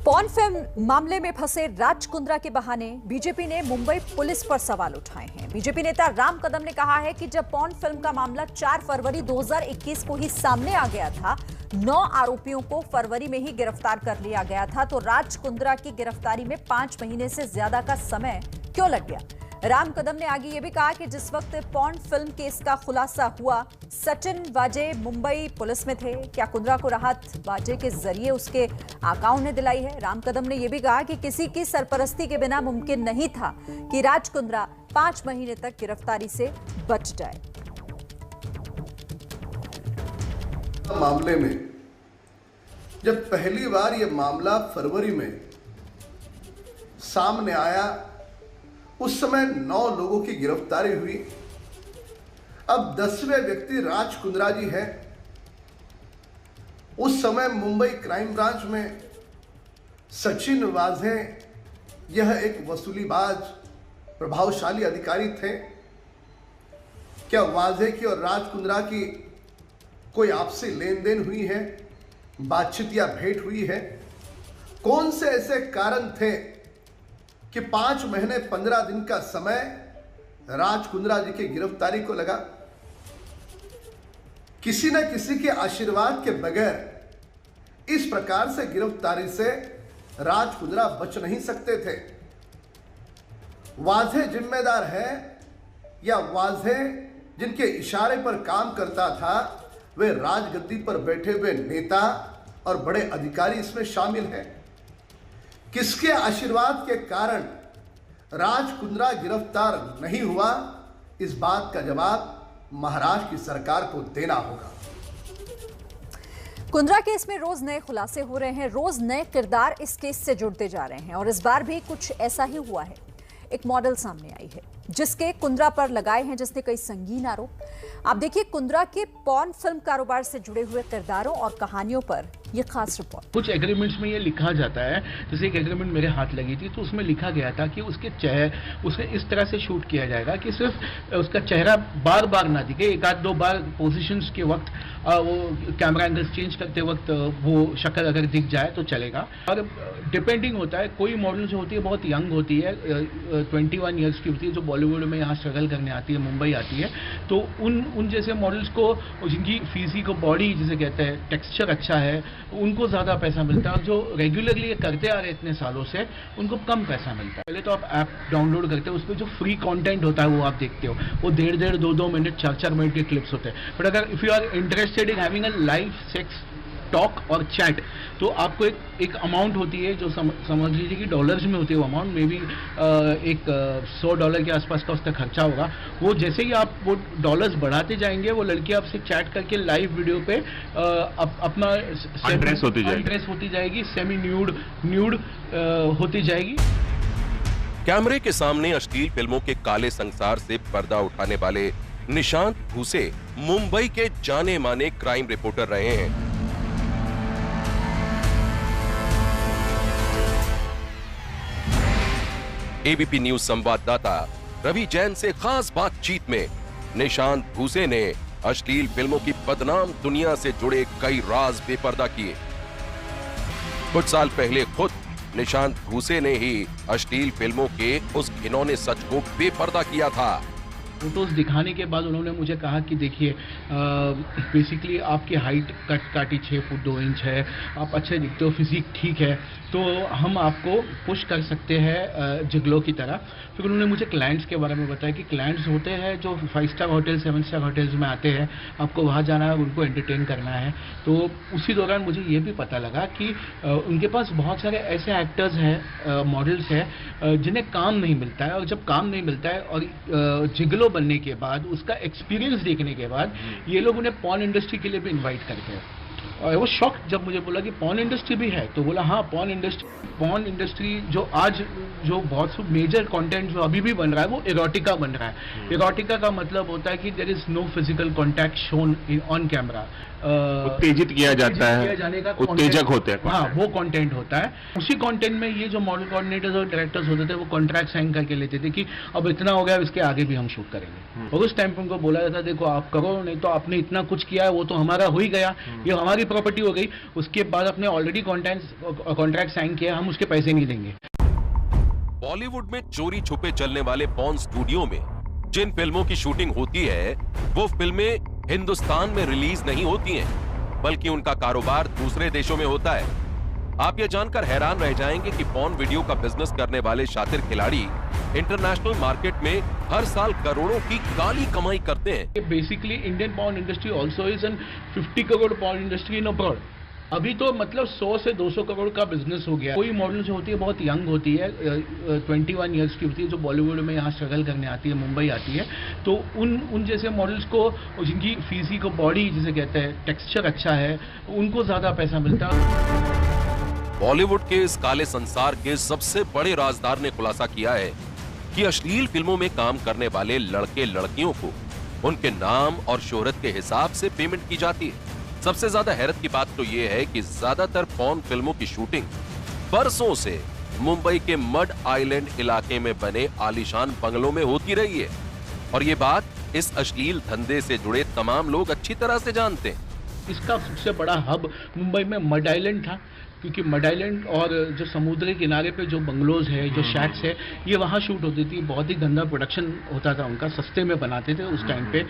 Porn film मामले में फंसे राज कुंद्रा के बहाने बीजेपी ने मुंबई पुलिस पर सवाल उठाए हैं। बीजेपी नेता राम कदम ने कहा है कि जब पॉर्न फिल्म का मामला 4 फरवरी 2021 को ही सामने आ गया था, 9 आरोपियों को फरवरी में ही गिरफ्तार कर लिया गया था, तो राज कुंद्रा की गिरफ्तारी में 5 महीने से ज्यादा का समय क्यों लग गया। राम कदम ने आगे ये भी कहा कि जिस वक्त पॉर्न फिल्म केस का खुलासा हुआ, सचिन वाजे मुंबई पुलिस में थे। क्या कुंद्रा को राहत वाजे के जरिए उसके आकाओं ने दिलाई है। राम कदम ने यह भी कहा कि किसी की सरपरस्ती के बिना मुमकिन नहीं था कि राज कुंद्रा 5 महीने तक गिरफ्तारी से बच जाए। मामले में जब पहली बार यह मामला फरवरी में सामने आया, उस समय 9 लोगों की गिरफ्तारी हुई। अब 10वें व्यक्ति राज कुंद्रा जी है। उस समय मुंबई क्राइम ब्रांच में सचिन वाजे यह एक वसूलीबाज प्रभावशाली अधिकारी थे। क्या वाजे की और राज कुंद्रा की कोई आपसी लेन देन हुई है, बातचीत या भेंट हुई है? कौन से ऐसे कारण थे कि 5 महीने 15 दिन का समय राज कुंद्रा जी की गिरफ्तारी को लगा? किसी न किसी के आशीर्वाद के बगैर इस प्रकार से गिरफ्तारी से राज कुंद्रा बच नहीं सकते थे। वाजे जिम्मेदार है या वाजे जिनके इशारे पर काम करता था, वे राजगद्दी पर बैठे हुए नेता और बड़े अधिकारी इसमें शामिल हैं। किसके आशीर्वाद के कारण राज कुंद्रा गिरफ्तार नहीं हुआ, इस बात का जवाब महाराष्ट्र की सरकार को देना होगा। कुंद्रा केस में रोज नए खुलासे हो रहे हैं, रोज नए किरदार इस केस से जुड़ते जा रहे हैं और इस बार भी कुछ ऐसा ही हुआ है। एक मॉडल सामने आई है जिसके कुंद्रा पर लगाए हैं जिसने कई संगीन आरोप। आप देखिए कुंद्रा के पॉर्न फिल्म कारोबार से जुड़े हुए किरदारों और कहानियों पर यह खास रिपोर्ट। कुछ एग्रीमेंट्स में ये लिखा जाता है, जैसे एक एग्रीमेंट मेरे हाथ लगी थी तो उसमें लिखा गया था कि उसे इस तरह से शूट किया जाएगा कि सिर्फ उसका चेहरा बार बार ना दिखे, 1-2 बार पोजीशंस के वक्त वो कैमरा एंगल्स चेंज करते वक्त वो शक्ल अगर दिख जाए तो चलेगा। और डिपेंडिंग होता है, कोई मॉडल जो होती है बहुत यंग होती है, 21 ईयर्स की होती है, जो बॉलीवुड में यहाँ स्ट्रगल करने आती है, मुंबई आती है, तो उन जैसे मॉडल्स को जिनकी फिजिक बॉडी जिसे कहते हैं टेक्सचर अच्छा है, उनको ज़्यादा पैसा मिलता है। और जो रेगुलरली ये करते आ रहे इतने सालों से, उनको कम पैसा मिलता है। पहले तो आप ऐप डाउनलोड करते हो, उस पर जो फ्री कंटेंट होता है वो आप देखते हो, वो 1.5, 2 मिनट, 4 मिनट के क्लिप्स होते हैं। बट अगर if you are interested in having a live sex talk और चैट, तो आपको एक अमाउंट होती है जो समझ लीजिए कि डॉलर्स में होती है। वो अमाउंट मे बी एक $100 के आसपास का उसका खर्चा होगा। वो जैसे ही आप वो डॉलर्स बढ़ाते जाएंगे, वो लड़की आपसे चैट करके लाइव वीडियो पे अपना अनड्रेस होती जाएगी, सेमी न्यूड होती जाएगी। कैमरे के सामने अश्लील फिल्मों के काले संसार से पर्दा उठाने वाले निशांत भूसे मुंबई के जाने माने क्राइम रिपोर्टर रहे हैं। एबीपी न्यूज संवाददाता रवि जैन से खास बातचीत में निशांत भूसे ने अश्लील फिल्मों की बदनाम दुनिया से जुड़े कई राज बेपर्दा किए। कुछ साल पहले खुद निशांत भूसे ने ही अश्लील फिल्मों के उस घिनौने सच को बेपर्दा किया था। फोटोज दिखाने के बाद उन्होंने मुझे कहा कि देखिए बेसिकली आपकी हाइट काटी 6 फुट 2 इंच है, आप अच्छे दिखते हो, फिजिक ठीक है, तो हम आपको पुश कर सकते हैं जिगलो की तरह। फिर उन्होंने मुझे क्लाइंट्स के बारे में बताया कि क्लाइंट्स होते हैं जो 5 स्टार होटल 7 स्टार होटल्स में आते हैं, आपको वहाँ जाना है, उनको एंटरटेन करना है। तो उसी दौरान मुझे ये भी पता लगा कि उनके पास बहुत सारे ऐसे एक्टर्स हैं, मॉडल्स हैं जिन्हें काम नहीं मिलता है। और जब काम नहीं मिलता है और जिगलो बनने के बाद, उसका एक्सपीरियंस देखने के बाद, ये लोग उन्हें पॉर्न इंडस्ट्री के लिए भी इनवाइट करते हैं। और वो शॉक जब मुझे बोला कि पॉर्न इंडस्ट्री भी है, तो बोला हाँ पॉर्न इंडस्ट्री जो आज जो बहुत मेजर कंटेंट जो अभी भी बन रहा है वो इरोटिका बन रहा है। इरोटिका का मतलब होता है कि there is no physical contact shown on camera, उत्तेजित किया जाता है, उत्तेजक होते हैं, हाँ वो कंटेंट होता है। उसी कंटेंट में ये जो मॉडल कोऑर्डिनेटर्स और डायरेक्टर्स होते थे वो कॉन्ट्रैक्ट साइन करके लेते थे कि अब इतना हो गया, इसके आगे भी हम शूट करेंगे। और उस टाइम पर उनको बोला जाता देखो आप करो, नहीं तो आपने इतना कुछ किया है वो तो हमारा हो ही गया, ये हमारी प्रॉपर्टी हो गई, उसके बाद अपने ऑलरेडी कॉन्ट्रैक्ट साइन किया, हम उसके पैसे नहीं देंगे। बॉलीवुड में चोरी छुपे चलने वाले पॉर्न स्टूडियो में जिन फिल्मों की शूटिंग होती है वो फिल्में हिंदुस्तान में रिलीज नहीं होती हैं, बल्कि उनका कारोबार दूसरे देशों में होता है। आप ये जानकर हैरान रह जाएंगे कि पॉर्न वीडियो का बिजनेस करने वाले शातिर खिलाड़ी इंटरनेशनल मार्केट में हर साल करोड़ों की काली कमाई करते हैं। Basically Indian porn industry also is an 50 crore porn industry in abroad. अभी तो मतलब 100 से 200 करोड़ का बिजनेस हो गया। कोई मॉडल जो होती है बहुत यंग होती है, 21 ईयर्स की होती है, जो बॉलीवुड में यहाँ स्ट्रगल करने आती है, मुंबई आती है, तो उन जैसे मॉडल्स को, जिनकी फिजिक बॉडी जिसे कहते हैं, टेक्सचर अच्छा है, उनको ज्यादा पैसा मिलता है। बॉलीवुड के इस काले संसार के सबसे बड़े राजदार ने खुलासा किया है कि अश्लील फिल्मों में काम करने वाले लड़के लड़कियों को उनके नाम और शोहरत के हिसाब से पेमेंट की जाती है। सबसे ज्यादा हैरत की बात तो यह है कि ज्यादातर पॉर्न फिल्मों की शूटिंग बरसों से मुंबई के मड आइलैंड इलाके में बने आलीशान बंगलों में होती रही है, और ये बात इस अश्लील धंधे से जुड़े तमाम लोग अच्छी तरह से जानते हैं। इसका सबसे बड़ा हब मुंबई में मड आइलैंड था, क्योंकि मड आइलैंड और जो समुद्री किनारे पे जो बंगलोज है, जो शैक्स है, ये वहाँ शूट होती थी। बहुत ही गंदा प्रोडक्शन होता था उनका, सस्ते में बनाते थे उस टाइम पे।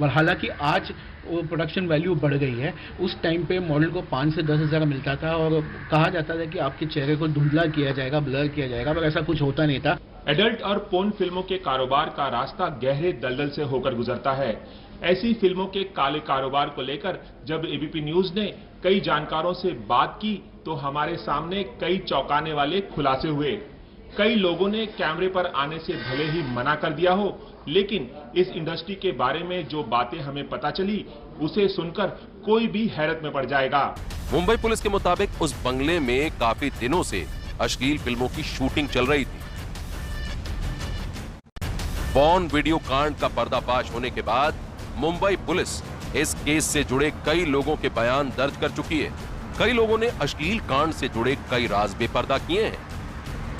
और हालांकि आज वो प्रोडक्शन वैल्यू बढ़ गई है। उस टाइम पे मॉडल को 5 से 10 हज़ार मिलता था, और कहा जाता था कि आपके चेहरे को धुंधला किया जाएगा, ब्लर किया जाएगा, पर ऐसा कुछ होता नहीं था। एडल्ट और पोर्न फिल्मों के कारोबार का रास्ता गहरे दलदल से होकर गुजरता है। ऐसी फिल्मों के काले कारोबार को लेकर जब एबीपी न्यूज ने कई जानकारों से बात की तो हमारे सामने कई चौंकाने वाले खुलासे हुए। कई लोगों ने कैमरे पर आने से भले ही मना कर दिया हो, लेकिन इस इंडस्ट्री के बारे में जो बातें हमें पता चली उसे सुनकर कोई भी हैरत में पड़ जाएगा। मुंबई पुलिस के मुताबिक उस बंगले में काफी दिनों से अश्लील फिल्मों की शूटिंग चल रही थी। पॉर्न वीडियो कांड का पर्दाफाश होने के बाद मुंबई पुलिस इस केस से जुड़े कई लोगों के बयान दर्ज कर चुकी है। कई लोगों ने अश्लील कांड से जुड़े कई राज बेपर्दा किए हैं।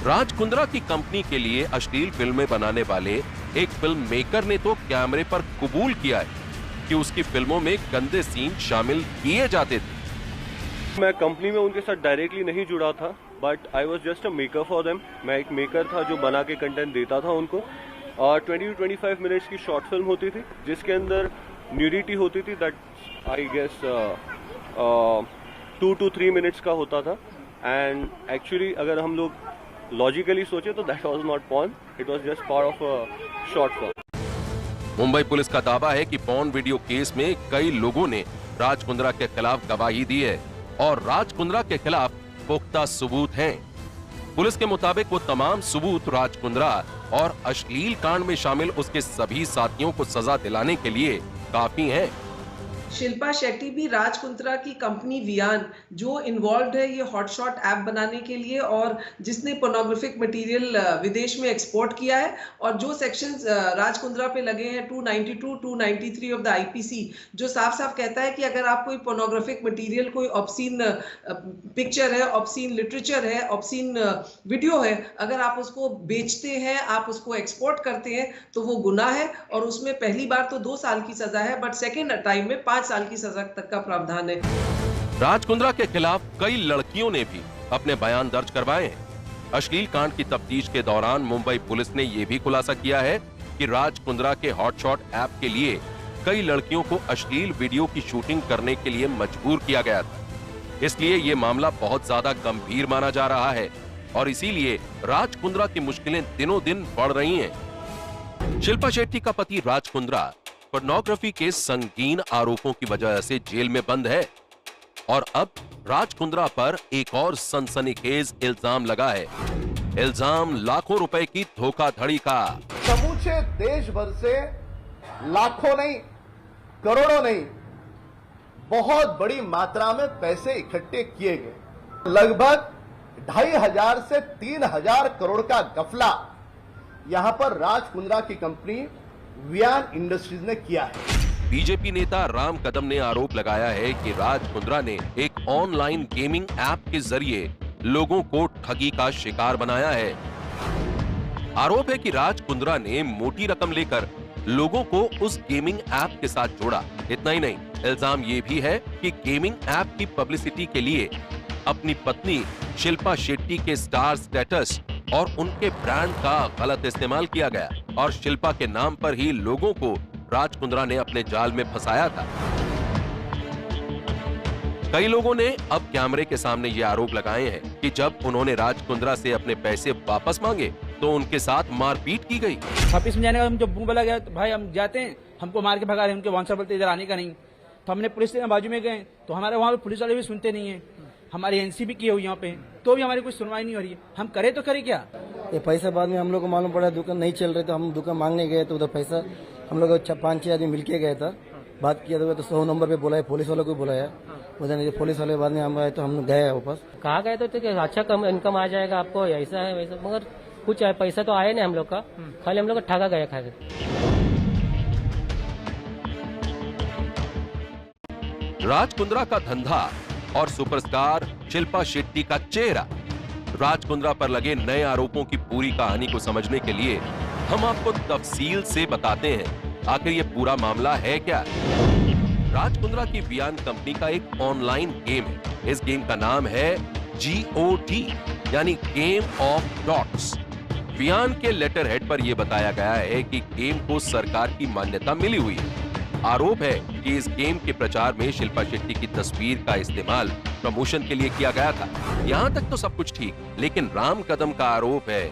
राज कुंद्रा की कंपनी के लिए अश्लील फिल्में बनाने वाले एक फिल्म मेकर ने तो कैमरे पर कबूल किया है कि उसकी फिल्मों में गंदे सीन शामिल किए जाते थे। मैं कंपनी में उनके साथ डायरेक्टली नहीं जुड़ा था, but I was just a maker for them. मैं एक मेकर था जो बना के कंटेंट देता था उनको। और 20 to 25 मिनट्स की शॉर्ट फिल्म होती थी जिसके अंदर न्यूडिटी होती थी, that I guess 2 to 3 minutes का होता था। एंड एक्चुअली अगर हम लोग लॉजिकली सोचे तो that was not porn, it was just part of a short film. Mumbai police का दावा है कि पॉर्न वीडियो केस में कई लोगों ने राज कुंद्रा के खिलाफ गवाही दी है और राज कुंद्रा के खिलाफ पुख्ता सबूत हैं। पुलिस के मुताबिक वो तमाम सबूत राज कुंद्रा और अश्लील कांड में शामिल उसके सभी साथियों को सजा दिलाने के लिए काफी हैं। शिल्पा शेट्टी भी राज कुंद्रा की कंपनी वियान जो इन्वॉल्व है ये हॉटशॉट ऐप बनाने के लिए, और जिसने पोर्नोग्राफिक मटेरियल विदेश में एक्सपोर्ट किया है, और जो सेक्शंस राज कुंद्रा पे लगे हैं 292, 293 ऑफ द आईपीसी, जो साफ साफ कहता है कि अगर आप कोई पोर्नोग्राफिक मटेरियल, कोई ऑब्सीन पिक्चर है, ऑब्सीन लिटरेचर है, ऑब्सीन वीडियो है, अगर आप उसको बेचते हैं, आप उसको एक्सपोर्ट करते हैं तो वो गुनाह है, और उसमें पहली बार तो 2 साल की सजा है, बट सेकेंड टाइम में 5 साल की सजा तक का प्रावधान है। राज कुंद्रा के खिलाफ कई लड़कियों ने भी अपने बयान दर्ज करवाए हैं। अश्लील कांड की तफ्तीश के दौरान मुंबई पुलिस ने यह भी खुलासा किया है कि राज कुंद्रा के हॉटशॉट ऐप के लिए कई लड़कियों को अश्लील वीडियो की शूटिंग करने के लिए मजबूर किया गया था। इसलिए ये मामला बहुत ज्यादा गंभीर माना जा रहा है और इसीलिए राज कुंद्रा की मुश्किलें दिनों दिन बढ़ रही हैं। शिल्पा शेट्टी का पति राज कुंद्रा पोर्नोग्राफी के संगीन आरोपों की वजह से जेल में बंद है, और अब राज कुंद्रा पर एक और सनसनीखेज इल्जाम लगा है। इल्जाम लाखों रुपए की धोखाधड़ी का। समूचे देश भर से लाखों नहीं, करोड़ों नहीं, बहुत बड़ी मात्रा में पैसे इकट्ठे किए गए। लगभग 2500 से 3000 करोड़ का गफला यहां पर राज कुंद्रा की कंपनी वियान इंडस्ट्रीज ने किया है। बीजेपी नेता राम कदम ने आरोप लगाया है कि राज कुंद्रा ने एक ऑनलाइन गेमिंग ऐप के जरिए लोगों को ठगी का शिकार बनाया है। आरोप है कि राज कुंद्रा ने मोटी रकम लेकर लोगों को उस गेमिंग ऐप के साथ जोड़ा। इतना ही नहीं, इल्जाम ये भी है कि गेमिंग ऐप की पब्लिसिटी के लिए अपनी पत्नी शिल्पा शेट्टी के स्टार स्टेटस और उनके ब्रांड का गलत इस्तेमाल किया गया और शिल्पा के नाम पर ही लोगों को राज कुंद्रा ने अपने जाल में फंसाया था। कई लोगों ने अब कैमरे के सामने ये आरोप लगाए हैं कि जब उन्होंने राज कुंद्रा से अपने पैसे वापस मांगे तो उनके साथ मारपीट की गई। ऑफिस में जाने का हम जब मुंह बोला गया तो भाई हम जाते हैं, हमको मार के भगा रहे हैं, उनके वांसर बोलते इधर आने का नहीं। तो हमने पुलिस के बाजू में गए तो हमारे वहाँ पे पुलिस वाले भी सुनते नहीं है, हमारी एनसी भी की हुई यहाँ पे, तो भी हमारी कोई सुनवाई नहीं हो रही है। हम करे तो करे क्या? ये पैसा बाद में हम लोग को मालूम पड़ा दुकान नहीं चल रहे तो हम दुकान मांगने गए तो उधर पैसा हम लोग 5-6 आदमी मिलके गया था, बात किया तो 100 नंबर पे बोला है, पुलिस वालों को बुलाया, उधर पुलिस वाले बाद में हम आए तो हम गए वापस। कहा गए तो अच्छा कम इनकम आ जाएगा आपको, ऐसा है वैसा, मगर कुछ पैसा तो आया नहीं हम लोग का, खाली हम लोग का ठगा गया खा के। राज कुंद्रा का धंधा और सुपरस्टार शिल्पा शेट्टी का चेहरा। राज कुंद्रा पर लगे नए आरोपों की पूरी कहानी को समझने के लिए हम आपको तफसील से बताते हैं आखिर ये पूरा मामला है क्या। राज कुंद्रा की वियान कंपनी का एक ऑनलाइन गेम है। इस गेम का नाम है GOT यानी गेम ऑफ डॉट्स। वियान के लेटर हेड पर यह बताया गया है कि गेम को सरकार की मान्यता मिली हुई है। आरोप है कि इस गेम के प्रचार में शिल्पा शेट्टी की तस्वीर का इस्तेमाल प्रमोशन के लिए किया गया था। यहाँ तक तो सब कुछ ठीक, लेकिन राम कदम का आरोप है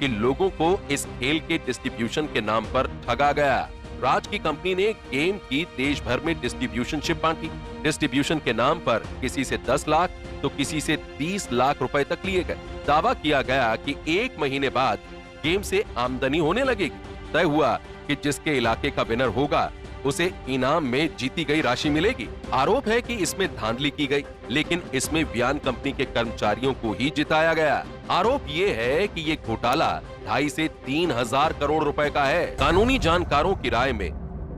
कि लोगों को इस खेल के डिस्ट्रीब्यूशन के नाम पर ठगा गया। राज की कंपनी ने गेम की देश भर में डिस्ट्रीब्यूशनशिप बांटी। डिस्ट्रीब्यूशन के नाम पर किसी से 10 लाख तो किसी से 30 लाख रुपए तक लिए गए। दावा किया गया कि 1 महीने बाद गेम से आमदनी होने लगेगी। तय हुआ कि जिसके इलाके का विनर होगा उसे इनाम में जीती गई राशि मिलेगी। आरोप है कि इसमें धांधली की गई, लेकिन इसमें वियान कंपनी के कर्मचारियों को ही जिताया गया। आरोप ये है कि ये घोटाला 2.5 से 3 हजार करोड़ रुपए का है। कानूनी जानकारों की राय में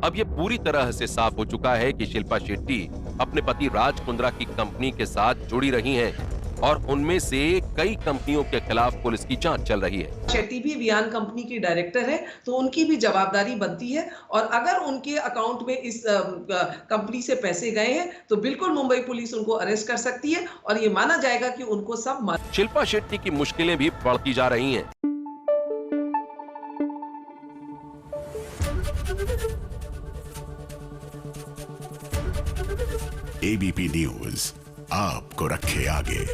अब ये पूरी तरह से साफ हो चुका है कि शिल्पा शेट्टी अपने पति राज कुंद्रा की कंपनी के साथ जुड़ी रही हैं और उनमें से कई कंपनियों के खिलाफ पुलिस की जांच चल रही है। शेट्टी भी वियान कंपनी की डायरेक्टर है तो उनकी भी जवाबदारी बनती है और अगर उनके अकाउंट में इस कंपनी से पैसे गए हैं तो बिल्कुल मुंबई पुलिस उनको अरेस्ट कर सकती है और ये माना जाएगा कि उनको सब। शिल्पा शेट्टी की मुश्किलें भी बढ़ती जा रही हैं। ABP न्यूज आपको रखे आगे।